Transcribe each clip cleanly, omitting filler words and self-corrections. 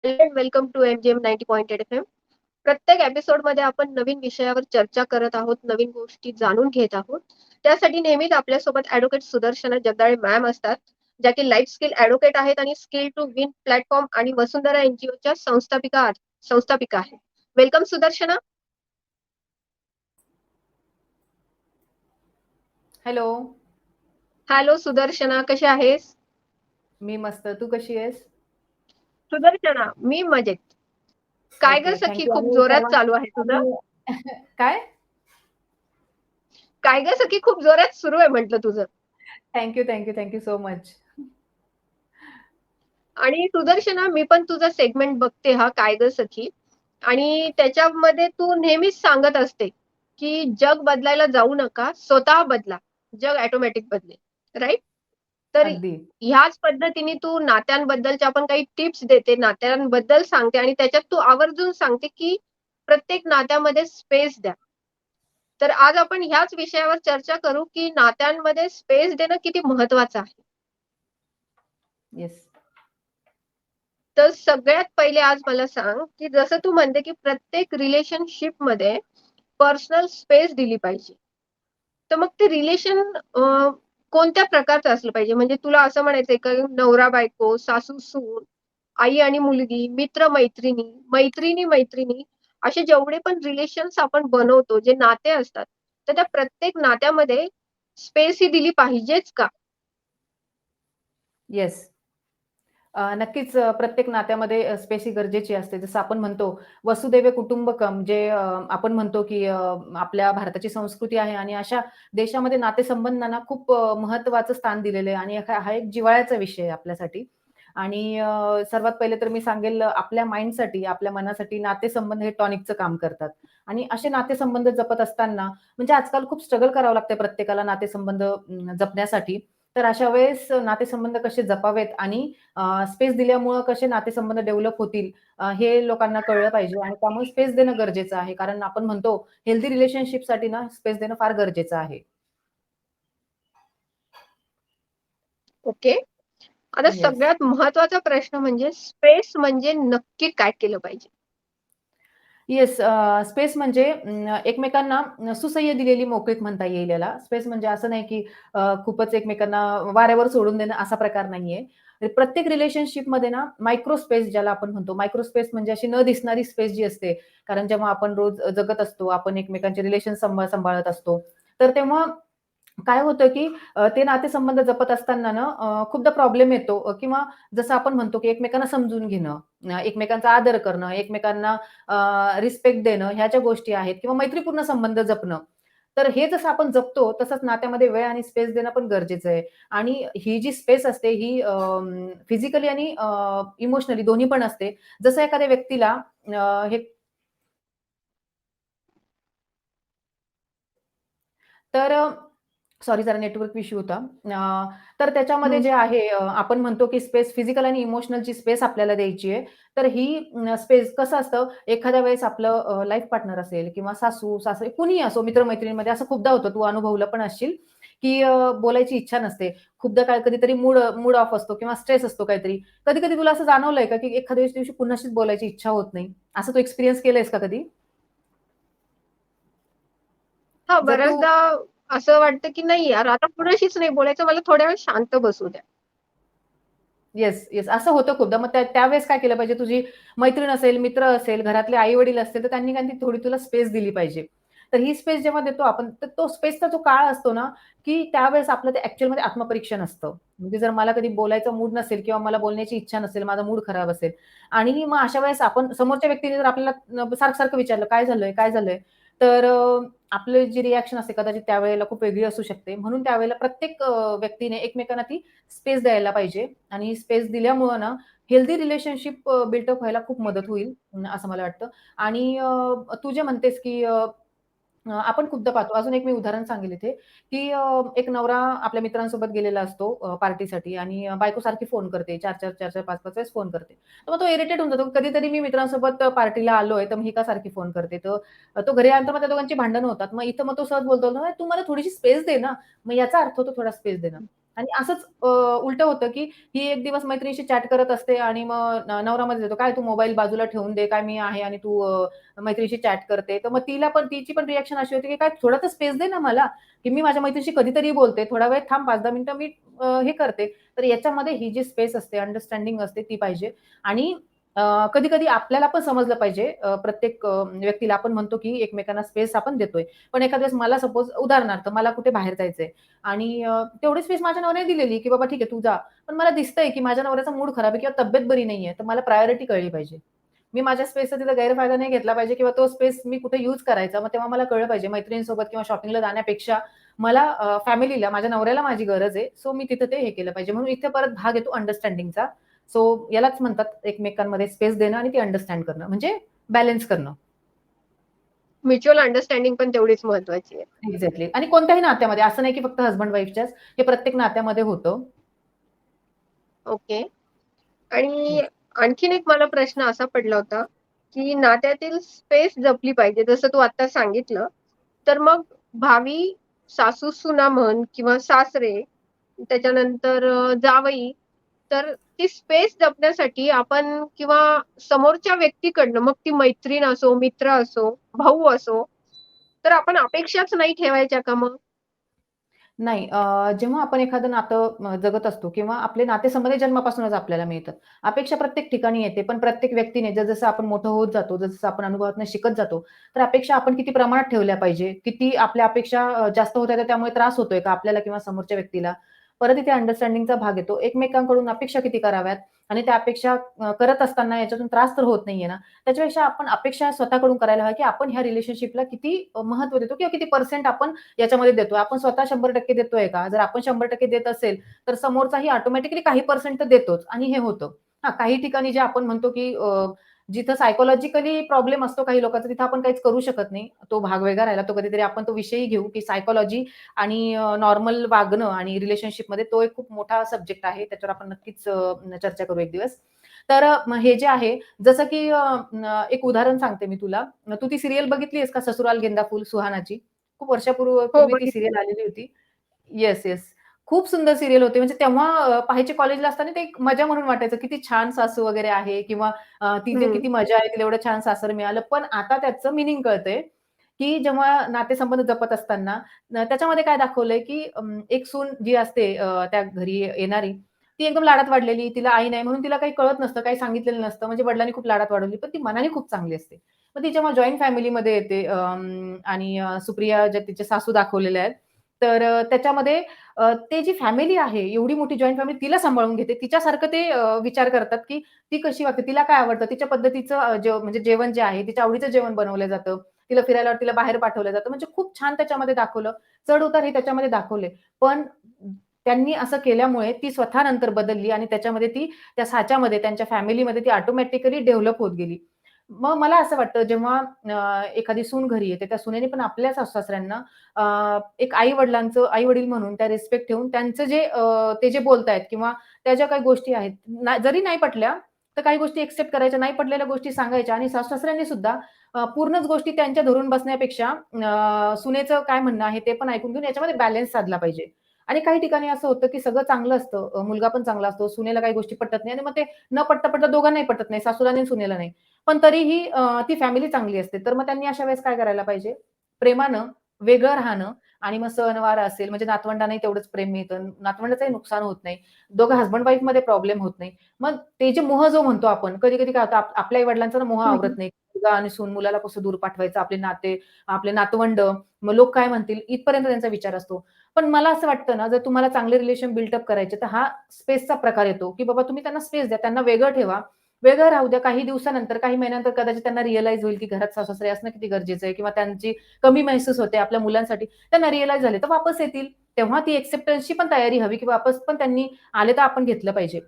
Welcome to MGM 90.8 FM. प्रत्येक एपिसोडमध्ये आपण नवीन विषयावर चर्चा करत आहोत, नवीन गोष्टी जाणून घेत आहोत. त्यासाठी नेहमीच आपल्यासोबत ॲडव्होकेट सुदर्शना जगदाळे मॅम असतात, ज्या की लाईफ स्किल ॲडव्होकेट आहेत आणि स्किल टू विन प्लॅटफॉर्म आणि वसुंधरा NGOच्या संस्थापिका आहेत. Welcome Sudarshana. Hello. Hello Sudarshana, कशी आहेस? मी मस्त. तू कशी आहेस? सुदर्शना, मी मजेत. काय ग ओके. Sakhi, thank you. खूप आणि जोरात सर्वांना चालू आहे तुझं? आणि काय? काय ग सखी, खूप जोरात सुरू आहे म्हटलं तुझं. Thank you, thank you, thank you so much. आणि सुदर्शना, मी पण तुझा सेगमेंट बघते हा काय ग सखी. आणि त्याच्यामध्ये तू नेहमीच सांगत असते की जग बदलायला जाऊ नका, स्वतः बदला, जग ऑटोमॅटिक बदलेल. राईट? तर अगदी. ह्याच पद्धतीने तू नात्यांबद्दलच्या आपण काही टिप्स देते, नात्यांबद्दल सांगते आणि त्याच्यात तू आवर्जून सांगते की प्रत्येक नात्यामध्ये स्पेस द्या. तर आज आपण ह्याच विषयावर चर्चा करू की नात्यांमध्ये स्पेस देणं किती महत्वाचं आहे. येस. तर सगळ्यात पहिले आज मला सांग की जसं तू म्हणते की प्रत्येक रिलेशनशिप मध्ये पर्सनल स्पेस दिली पाहिजे. तर मग ते रिलेशन कोणत्या प्रकारचं असलं पाहिजे? म्हणजे तुला असं म्हणायचंय का नवरा बायको, सासू सून, आई आणि मुलगी, मित्र मैत्रिणी, मैत्रिणी मैत्रिणी, असे जेवढे पण रिलेशन्स आपण बनवतो, जे नाते असतात, तर त्या प्रत्येक नात्यामध्ये स्पेस ही दिली पाहिजेच का? येस. नक्कीच प्रत्येक नात्यामध्ये स्पेस ही गरजेची असते. जसं आपण म्हणतो वसुदैव कुटुंबकम जे आपण म्हणतो की आपल्या भारताची संस्कृती आहे आणि अशा देशामध्ये नातेसंबंधांना खूप महत्त्वाचं स्थान दिलेलं आहे आणि हा एक जिव्हाळ्याचा विषय आहे आपल्यासाठी. आणि सर्वात पहिले तर मी सांगेल आपल्या माइंडसाठी, आपल्या मनासाठी नातेसंबंध हे टॉनिकचं काम करतात. आणि असे नातेसंबंध जपत असताना म्हणजे आजकाल खूप स्ट्रगल करावं लागतं प्रत्येकाला नातेसंबंध जपण्यासाठी. तर अशा वेळेस नातेसंबंध कसे जपावेत आणि स्पेस दिल्यामुळं कसे नातेसंबंध डेव्हलप होतील हे लोकांना कळलं पाहिजे आणि त्यामुळे स्पेस देणं गरजेचं आहे. कारण आपण म्हणतो हेल्दी रिलेशनशिपसाठी ना स्पेस देणं फार गरजेचं आहे. ओके. आता येस. सगळ्यात महत्वाचा प्रश्न म्हणजे स्पेस म्हणजे नक्की काय केलं पाहिजे? येस. स्पेस म्हणजे एकमेकांना सुसह्य दिलेली मोकळीक म्हणता येईल याला. स्पेस म्हणजे असं नाही की खूपच एकमेकांना वाऱ्यावर सोडून देणं असा प्रकार नाहीये. प्रत्येक रिलेशनशिपमध्ये ना मायक्रो स्पेस ज्याला आपण म्हणतो, मायक्रो स्पेस म्हणजे अशी न दिसणारी स्पेस जी असते. कारण जेव्हा आपण रोज जगत असतो, आपण एकमेकांचे रिलेशन सांभाळत असतो. तर तेव्हा काय होतं की ते नातेसंबंध जपत असताना ना खूपदा प्रॉब्लेम येतो किंवा जसं आपण म्हणतो की एकमेकांना समजून घेणं, एकमेकांचा आदर करणं, एकमेकांना रिस्पेक्ट देणं ह्या ज्या गोष्टी आहेत किंवा मैत्रीपूर्ण संबंध जपणं. तर हे जसं आपण जपतो तसंच नात्यामध्ये वेळ आणि स्पेस देणं पण गरजेचं आहे. आणि ही जी स्पेस असते ही फिजिकली आणि इमोशनली दोन्ही पण असते. जसं एखाद्या व्यक्तीला हे तर सॉरी जरा नेटवर्क इश्यू होता. तर त्याच्यामध्ये हं. जे आहे आपण म्हणतो की स्पेस फिजिकल आणि इमोशनलची स्पेस आपल्याला द्यायची आहे. तर ही स्पेस कसं असतं, एखाद्या वेळेस आपलं लाईफ पार्टनर असेल किंवा सासू-सासरे कुणीही असो, मित्र-मैत्रिणींमध्ये असं खूपदा होतं, तू अनुभवलं पण असशील, की बोलायची इच्छा नसते. खूपदा काय कधीतरी मूड मूड ऑफ असतो किंवा स्ट्रेस असतो काहीतरी. कधी-कधी तुला असं जाणवलंय का, की एखाद्या दिवशी कुणाशीच बोलायची इच्छा होत नाही? असं तू एक्सपिरियन्स केलंयस का कधी? हां, जर तू बऱ्याचदा असं वाटतं की नाही यार, आता कुणाशीच नाही बोलायचं, मला थोड्या वेळ शांत बसू द्या. Yes, yes. असं होतं खूपदा. मग त्यावेळेस काय केलं पाहिजे? तुझी मैत्रीण असेल, मित्र असेल, घरातले आई-वडील असतील, तर त्यांनी काय ती थोडी तुला स्पेस दिली पाहिजे. तर ही स्पेस जेव्हा देतो आपण, तर तो स्पेसचा जो काळ असतो ना, की त्यावेळेस आपलं ते ॲक्चुअलमध्ये आत्मपरीक्षण असतं. म्हणजे जर मला कधी बोलायचा मूड नसेल किंवा मला बोलण्याची इच्छा नसेल, माझा मूड खराब असेल आणि मग अशा वेळेस आपण समोरच्या व्यक्तीने जर आपल्याला सारखं-सारखं विचारलं, "काय झालंय? काय झालंय?" तर आपली जी रिएक्शन असते कदाचित त्यावेळेला खूप वेगळी असू शकते. म्हणून त्यावेळेला प्रत्येक व्यक्तीने एकमेकांना ती स्पेस द्यायला पाहिजे आणि स्पेस दिल्यामुळं ना हेल्दी रिलेशनशिप बिल्टअप व्हायला खूप मदत होईल असं मला वाटतं. आणि तू जे म्हणतेस की आपण खूपदा पाहतो. अजून एक मी उदाहरण सांगेल इथे, की एक नवरा आपल्या मित्रांसोबत गेलेला असतो पार्टीसाठी आणि बायको सारखी फोन करते. 4-4, 4-4, 5-5 वेळेस फोन करते. तर मग तो इरिटेट होऊन जातो. कधीतरी मी मित्रांसोबत पार्टीला आलोय, तर मग ही का सारखी फोन करते? तर तो घरी आल्यानंतर मग त्या दोघांची भांडणं होतात. मग इथं मग तो सहज बोलतो, "ना, "तू मला थोडीशी स्पेस दे ना." मग याचा अर्थ होतो थोडा स्पेस देणं. आणि असंच उलटं होतं, की ही एक दिवस मैत्रिणीशी चॅट करत असते आणि मग नवरा मध्ये देतो, "काय तू मोबाईल बाजूला ठेवून दे, काय मी आहे आणि तू मैत्रिणीशी चॅट करते." तर मग तिची पण रिएक्शन अशी होती, की "काय थोडा तर स्पेस दे ना मला, की मी माझ्या मैत्रिणीशी कधीतरी बोलते. थोडा वेळ थांब 5-10 मिनिटं मी हे करते." तर याच्यामध्ये ही जी स्पेस असते, अंडरस्टँडिंग असते ती पाहिजे आणि कधी-कधी आपल्याला पण समजलं पाहिजे प्रत्येक व्यक्तीला आपण म्हणतो, की एकमेकांना स्पेस आपण देतोय. पण एखाद्या वेळेस मला सपोज उदाहरणार्थ मला कुठे बाहेर जायचंय आणि तेवढी स्पेस माझ्या नवऱ्याने दिलेली, की "बाबा ठीक आहे, तू जा." पण मला दिसतंय, की माझ्या नवऱ्याचा मूड खराब आहे किंवा तब्येत बरी नाहीये, तर मला प्रायोरिटी कळली पाहिजे. मी माझ्या स्पेसचा तिथं गैरफायदा नाही घेतला पाहिजे किंवा तो स्पेस मी कुठे यूज करायचा. मग तेव्हा मला कळलं पाहिजे मैत्रिणींसोबत किंवा शॉपिंगला जाण्यापेक्षा मला फॅमिलीला, माझ्या नवऱ्याला माझी गरज आहे. सो मी तिथं ते हे केलं पाहिजे. म्हणून इथे परत भाग येतो अंडरस्टँडिंगचा. सो यालाच म्हणतात एकमेकांमध्ये स्पेस देणं आणि ती अंडरस्टँड करणं म्हणजे बॅलन्स करणं. म्युच्युअल अंडरस्टँडिंग पण तेवढीच महत्वाची आहे. एक्झॅक्टली आणि कोणत्याही नात्यामध्ये असं नाही की फक्त हसबंड वाईफच्याच, हे प्रत्येक नात्यामध्ये होतं. ओके. आणि येस. आणखीन एक मला प्रश्न असा पडला होता, की नात्यातील स्पेस जपली पाहिजे जसं तू आता सांगितलं. तर मग भावी सासू-सुना म्हण किंवा सासरे, त्याच्यानंतर जावई, तर ती स्पेस जपण्यासाठी आपण किंवा समोरच्या व्यक्तीकडनं, मग ती मैत्रीण असो, मित्र असो, भाऊ असो, तर आपण अपेक्षाच नाही ठेवायच्या का मग? नाही जेव्हा आपण एखादं नातं जगत असतो किंवा आपले नातेसंबंध जन्मापासूनच आपल्याला मिळतात. अपेक्षा प्रत्येक ठिकाणी येते, पण प्रत्येक व्यक्तीने जसं आपण मोठं होत जातो, जसं आपण अनुभवातून शिकत जातो, तर अपेक्षा आपण किती प्रमाणात ठेवल्या पाहिजे? किती आपल्या अपेक्षा जास्त होत आहेत, त्यामुळे त्रास होतोय का आपल्याला किंवा समोरच्या व्यक्तीला? परत इथे अंडरस्टँडिंगचा भाग येतो. एकमेकांकडून अपेक्षा किती कराव्यात आणि त्या अपेक्षा करत असताना याच्यातून त्रास तर होत नाहीये ना? त्याच्यापेक्षा आपण अपेक्षा स्वतःकडून करायला हव्या, की आपण ह्या रिलेशनशिपला किती महत्त्व देतो किंवा किती पर्सेंट आपण याच्यामध्ये देतोय. आपण स्वतः 100% देतोय का? जर आपण 100% देत असेल, तर समोरचाही ऑटोमॅटिकली काही पर्सेंट तर देतोच आणि हे होतं. हां, काही ठिकाणी जे आपण म्हणतो, की जिथं सायकॉलॉजिकली प्रॉब्लेम असतो काही लोकांचा, तिथं आपण काहीच करू शकत नाही. तो भाग वेगळा राहिला. तो कधीतरी आपण तो विषयही घेऊ, की सायकॉलॉजी आणि नॉर्मल वागणं आणि रिलेशनशिपमध्ये तो एक खूप मोठा सब्जेक्ट आहे. त्याच्यावर आपण नक्कीच चर्चा करू एक दिवस. तर हे जे आहे, जसं की एक उदाहरण सांगते मी तुला. तू ती सीरियल बघितली आहेस का, ससुराल गेंदा फूल सुहानाची? खूप हो, पूर्वी ती बघितली. सीरियल आलेली होती. Yes, yes. खूप सुंदर सीरियल होती. म्हणजे तेव्हा पाहायचे कॉलेजला असताना ते एक मजा म्हणून वाटायचं. किती छान सासू वगैरे आहे किंवा तिचे हं. किती मजा आहे, तिला एवढं छान सासर मिळालं. पण आता त्याचं मीनिंग कळतंय, की जेव्हा नातेसंबंध जपत असताना त्याच्यामध्ये काय दाखवलंय, की एक सून जी असते त्या घरी येणारी, ती एकदम लाडात वाढलेली, तिला आई नाही म्हणून तिला काही कळत नसतं, काही सांगितलेलं नसतं. म्हणजे वडिलांनी खूप लाडात वाढवली, पण ती मनाने खूप चांगली असते. मग ती जेव्हा जॉइंट फॅमिलीमध्ये येते आणि सुप्रिया ज्या तिच्या सासू दाखवलेल्या आहेत, तर त्याच्यामध्ये ते जी फॅमिली आहे, एवढी मोठी जॉइंट फॅमिली तिला सांभाळून घेते. तिच्यासारखं ते विचार करतात, की ती कशी वागते, तिला काय आवडतं, तिच्या पद्धतीचं म्हणजे जेवण जे आहे, तिच्या आवडीचं जेवण बनवलं जातं. तिला फिरायला तिला बाहेर पाठवलं जातं. म्हणजे खूप छान त्याच्यामध्ये दाखवलं. चढ-उतार हे त्याच्यामध्ये दाखवले. पण त्यांनी असं केल्यामुळे ती स्वतः नंतर बदलली आणि त्याच्यामध्ये ती त्या साच्यामध्ये त्यांच्या फॅमिलीमध्ये ती ऑटोमॅटिकली डेव्हलप होत गेली. मग मला असं वाटतं जेव्हा एखादी सून घरी येते, त्या सुनेने पण आपल्या सासू-सासऱ्यांना एक आई-वडिलांचं आई-वडील म्हणून त्या रिस्पेक्ट ठेवून त्यांचं जे ते जे बोलतायत किंवा त्या ज्या काही गोष्टी आहेत, जरी नाही पटल्या, तर काही गोष्टी एक्सेप्ट करायच्या, नाही पटलेल्या गोष्टी सांगायच्या आणि सासू-सासऱ्यांनी सुद्धा पूर्णच गोष्टी त्यांच्या धरून बसण्यापेक्षा सुनेचं काय म्हणणं आहे ते पण ऐकून घेऊन याच्यामध्ये बॅलन्स साधला पाहिजे. आणि काही ठिकाणी असं होतं, की सगळं चांगलं असतं, मुलगा पण चांगला असतो, सुनेला काही गोष्टी पटत नाही आणि मग ते न पटता-पटता दोघांनाही पटत नाही, सासूला आणि सुनेला नाही. पण तरीही ती फॅमिली चांगली असते. तर मग त्यांनी अशा वेळेस काय करायला पाहिजे? प्रेमानं वेगळं राहणं आणि मग सणवार असेल म्हणजे नातवंडांनाही तेवढंच प्रेम मिळतं. नातवंडाचंही नुकसान होत नाही. दोघं हसबंड वाईफमध्ये प्रॉब्लेम होत नाही. मग ते जे मोह जो म्हणतो आपण, कधी-कधी काय होतं आपल्या आई-वडिलांचा ना मोह हं, आवरत हं. नाही. मुलगा आणि सून मुलाला कसं दूर पाठवायचं, आपले नाते, आपले नातवंड, मग लोक काय म्हणतील इथपर्यंत त्यांचा विचार असतो. पण मला असं वाटतं ना, जर तुम्हाला चांगले रिलेशन बिल्ड करायचे, तर हा स्पेसचा प्रकार येतो, की बाबा तुम्ही त्यांना स्पेस द्या. त्यांना वेगळं ठेवा. वेगळं राहू द्या. काही दिवसानंतर, काही महिन्यानंतर कदाचित त्यांना रिअलाईज होईल, की घरात सासू-सासरे असणं किती गरजेचं आहे किंवा त्यांची कमी महसूस होते आपल्या मुलांसाठी. त्यांना रिअलाईज झाले, तर वापस येतील. तेव्हा ती एक्सेप्टन्सची पण तयारी हवी, की वापस पण त्यांनी आले तर आपण घेतलं पाहिजे.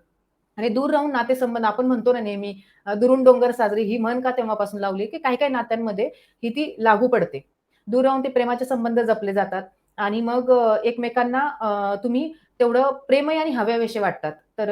आणि दूर राहून नातेसंबंध आपण म्हणतो ना नेहमी दुरून डोंगर साजरी ही म्हण का तेव्हापासून लावली, की काही-काही नात्यांमध्ये ही ती लागू पडते. दूर राहून ते प्रेमाचे संबंध जपले जातात आणि मग एकमेकांना तुम्ही तेवढं प्रेमही आणि हवेविषयी वाटतात. तर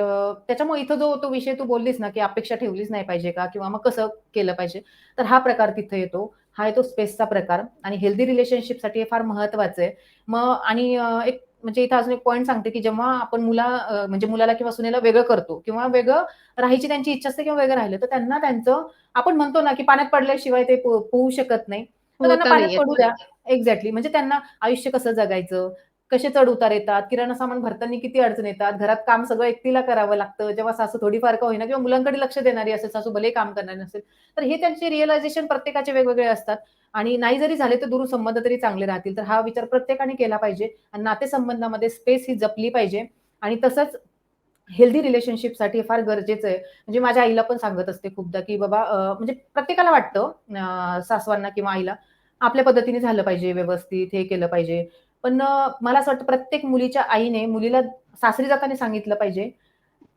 त्याच्यामुळे इथं जो तो विषय तू बोललीस ना, की अपेक्षा ठेवलीच नाही पाहिजे का? किंवा मग कसं केलं पाहिजे? तर हा प्रकार तिथे येतो. हा येतो स्पेसचा प्रकार आणि हेल्दी रिलेशनशिपसाठी हे फार महत्वाचं आहे. मग आणि एक म्हणजे इथं अजून एक पॉइंट सांगते, की जेव्हा आपण म्हणजे मुलाला किंवा सुनेला वेगळं करतो किंवा वेगळं राहायची त्यांची इच्छा असते किंवा वेगळं राहिलं, तर त्यांना त्यांचं आपण म्हणतो ना, की पाण्यात पडल्याशिवाय ते पोहू शकत नाही. तर त्यांना पोहता पाण्यात नाही येत. पडू द्या. एक्झॅक्टली. म्हणजे त्यांना आयुष्य कसं जगायचं, कसे चढ-उतार येतात, किराणा सामान भरताना किती अडचण येतात, घरात काम सगळं एकटीला करावं लागतं, जेव्हा सासू थोडीफार का होईना किंवा मुलांकडे लक्ष देणारी असेल, सासू भलेही काम करणारी नसेल, तर हे त्यांचे रिअलायझेशन प्रत्येकाचे वेगवेगळे असतात आणि नाही जरी झाले तर दूर संबंध तरी चांगले राहतील. तर हा विचार प्रत्येकाने केला पाहिजे आणि नातेसंबंधामध्ये स्पेस ही जपली पाहिजे आणि तसंच हेल्दी रिलेशनशिपसाठी फार गरजेचं आहे. म्हणजे माझ्या आईला पण सांगत असते खूपदा, की बाबा म्हणजे प्रत्येकाला वाटतं सासवांना किंवा आईला आपल्या पद्धतीने झालं पाहिजे व्यवस्थित, हे केलं पाहिजे. पण मला असं वाटतं प्रत्येक मुलीच्या आईने मुलीला सासरी जाताना सांगितलं पाहिजे,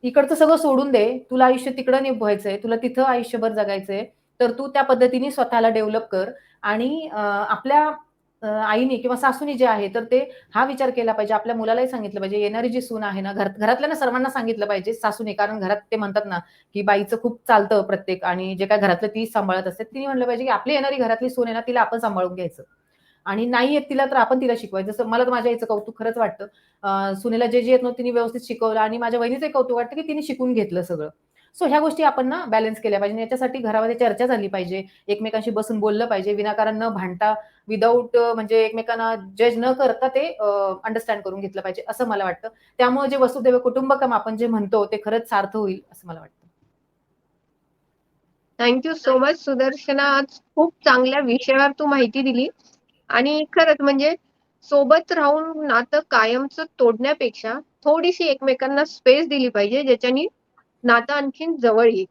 इकडचं सगळं सोडून दे. तुला आयुष्य तिकडं निभवायचंय. तुला तिथं आयुष्यभर जगायचंय. तर तू त्या पद्धतीने स्वतःला डेव्हलप कर आणि आपल्या आईनी किंवा सासूनी जे आहे, तर ते हा विचार केला पाहिजे. आपल्या मुलालाही सांगितलं पाहिजे. येणारी जी सून आहे ना, घरातल्यांना सर्वांना सांगितलं पाहिजे, सासूने. कारण घरात ते म्हणतात ना, की बाईचं खूप चालतं प्रत्येक आणि जे काही घरातलं तीच सांभाळत असते. तिने म्हटलं पाहिजे, की आपली येणारी घरातली सून आहे ना, तिला आपण सांभाळून घ्यायचं. आणि नाही येत तिला तर आपण तिला शिकवायचं. जसं मला तर माझ्या आईचं कौतुक खरंच वाटतं. सुनेला जे येत नव्हतं तिने व्यवस्थित शिकवलं आणि माझ्या वहिनीचंही कौतुक वाटतं, की तिने शिकून घेतलं सगळं. सो ह्या गोष्टी आपण ना बॅलन्स केल्या पाहिजे. याच्यासाठी घरामध्ये चर्चा झाली पाहिजे. एकमेकांशी बसून बोललं पाहिजे. विनाकारण न भांडता विदाऊट म्हणजे एकमेकांना जज न करता ते अंडरस्टँड करून घेतलं पाहिजे, असं मला वाटतं. त्यामुळे जे वसुदैव कुटुंबकम आपण जे म्हणतो ते खरंच सार्थ होईल, असं मला वाटतं. Thank so much Sudarshana. आज खूप चांगल्या विषयावर तू माहिती दिली आणि खरंच म्हणजे सोबत राहून नातं कायमचं तोडण्यापेक्षा थोडीशी एकमेकांना स्पेस दिली पाहिजे, ज्याच्यानी नातं आणखीन जवळ येईल.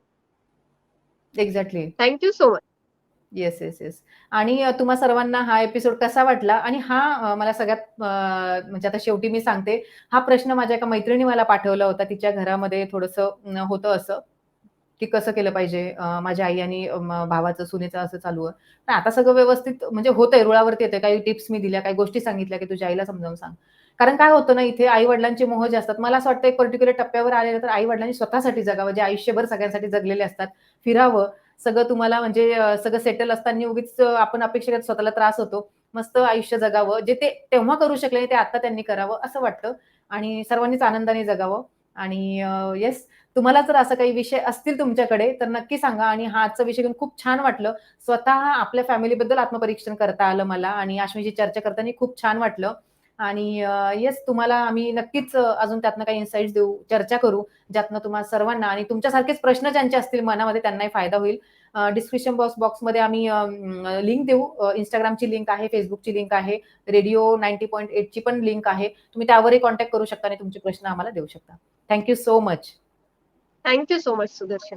Exactly. Thank so much. Yes, yes, yes. आणि तुम्हा सर्वांना हा एपिसोड कसा वाटला? आणि हा मला सगळ्यात म्हणजे आता शेवटी मी सांगते, हा प्रश्न माझ्या एका मैत्रिणी मला पाठवला होता. तिच्या घरामध्ये थोडंसं होतं असं, की कसं केलं पाहिजे? माझ्या आई आणि भावाचं, सुनेचं असं चालू आहे. पण आता सगळं व्यवस्थित म्हणजे होतंय, रुळावरती येतंय. काही टिप्स मी दिल्या, काही गोष्टी सांगितल्या, की तुझ्या आईला समजावून सांग. कारण काय होतं ना, इथे आई-वडिलांचे मोह जे असतात, मला असं वाटतं एक पर्टिक्युलर टप्प्यावर आल्यानंतर आई-वडिलांनी स्वतःसाठी जगावं, जे आयुष्यभर सगळ्यांसाठी जगलेले असतात. फिरावं, सगळं तुम्हाला म्हणजे सगळं सेटल असताना उगीच आपण अपेक्षा करत स्वतःला त्रास होतो. मस्त आयुष्य जगावं, जे ते तेव्हा करू शकले नाही, ते आता त्यांनी करावं असं वाटतं आणि सर्वांनीच आनंदाने जगावं आणि येस, तुम्हाला जर असं काही विषय असतील तुमच्याकडे, तर नक्की सांगा आणि हा आजचा विषय घेऊन खूप छान वाटलं. स्वतः आपल्या फॅमिलीबद्दल आत्मपरीक्षण करता आलं मला आणि अश्विनीची चर्चा करताना खूप छान वाटलं आणि येस, तुम्हाला आम्ही नक्कीच अजून त्यातनं काही इन्साईट्स देऊ, चर्चा करू, ज्यातनं तुम्हाला सर्वांना आणि तुमच्यासारखेच प्रश्न ज्यांचे असतील मनामध्ये त्यांनाही फायदा होईल. डिस्क्रिप्शन बॉक्समध्ये आम्ही लिंक देऊ. Instagramची लिंक आहे, Facebookची लिंक आहे, रेडिओ 90.8 ची पण लिंक आहे. तुम्ही त्यावरही कॉन्टॅक्ट करू शकता आणि तुमचे प्रश्न आम्हाला देऊ शकता. Thank so much. Thank so much Sudarshan.